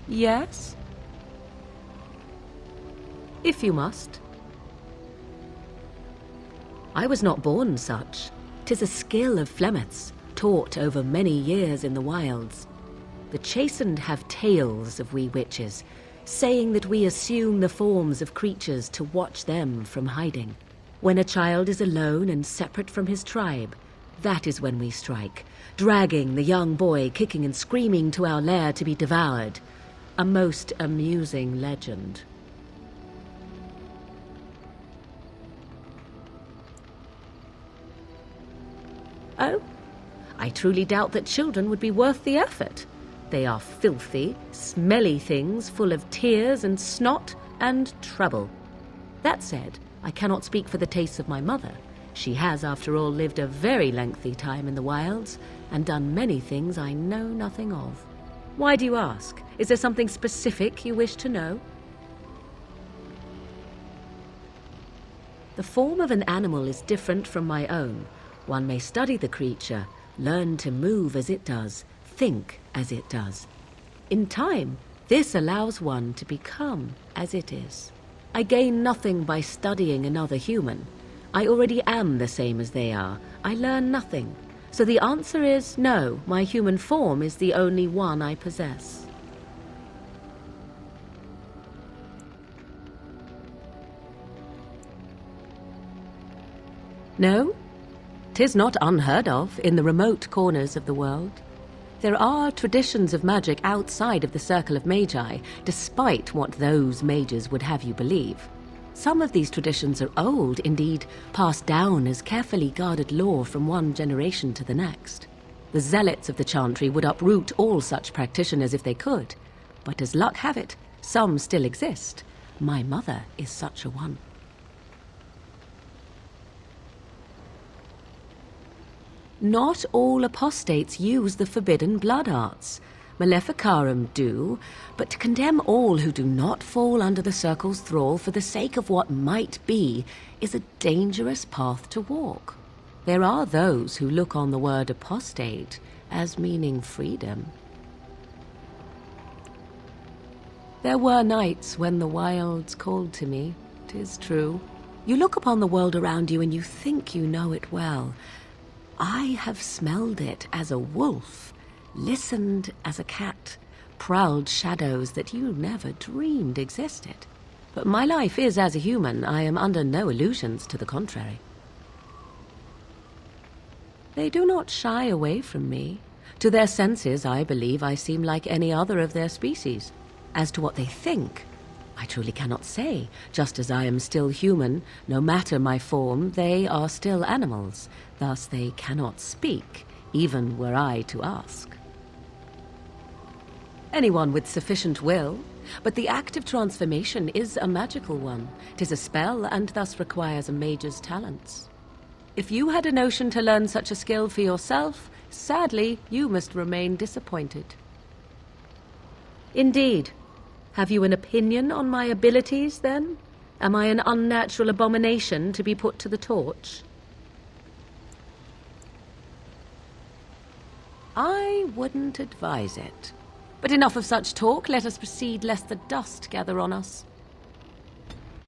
Yes? If you must. I was not born such. 'Tis a skill of Flemeth's, taught over many years in the wilds. The chastened have tales of we witches, saying that we assume the forms of creatures to watch them from hiding. When a child is alone and separate from his tribe, that is when we strike, dragging the young boy kicking and screaming to our lair to be devoured. A most amusing legend. Oh, I truly doubt that children would be worth the effort. They are filthy, smelly things full of tears and snot and trouble. That said, I cannot speak for the tastes of my mother. She has, after all, lived a very lengthy time in the wilds and done many things I know nothing of. Why do you ask? Is there something specific you wish to know? The form of an animal is different from my own. One may study the creature, learn to move as it does, think as it does. In time, this allows one to become as it is. I gain nothing by studying another human. I already am the same as they are. I learn nothing. So the answer is no, my human form is the only one I possess. No? 'Tis not unheard of in the remote corners of the world. There are traditions of magic outside of the circle of magi, despite what those mages would have you believe. Some of these traditions are old, indeed, passed down as carefully guarded lore from one generation to the next. The zealots of the chantry would uproot all such practitioners if they could, but as luck have it, some still exist. My mother is such a one. Not all apostates use the forbidden blood arts. Maleficarum do, but to condemn all who do not fall under the circle's thrall for the sake of what might be is a dangerous path to walk. There are those who look on the word apostate as meaning freedom. There were nights when the wilds called to me, 'tis true. You look upon the world around you and you think you know it well. I have smelled it as a wolf, listened as a cat, prowled shadows that you never dreamed existed. But my life is as a human. I am under no illusions to the contrary. They do not shy away from me. To their senses, I believe I seem like any other of their species. As to what they think, I truly cannot say. Just as I am still human, no matter my form, they are still animals. Thus they cannot speak, even were I to ask. Anyone with sufficient will, but the act of transformation is a magical one. 'Tis a spell and thus requires a mage's talents. If you had a notion to learn such a skill for yourself, sadly, you must remain disappointed. Indeed. Have you an opinion on my abilities, then? Am I an unnatural abomination to be put to the torch? I wouldn't advise it. But enough of such talk. Let us proceed, lest the dust gather on us.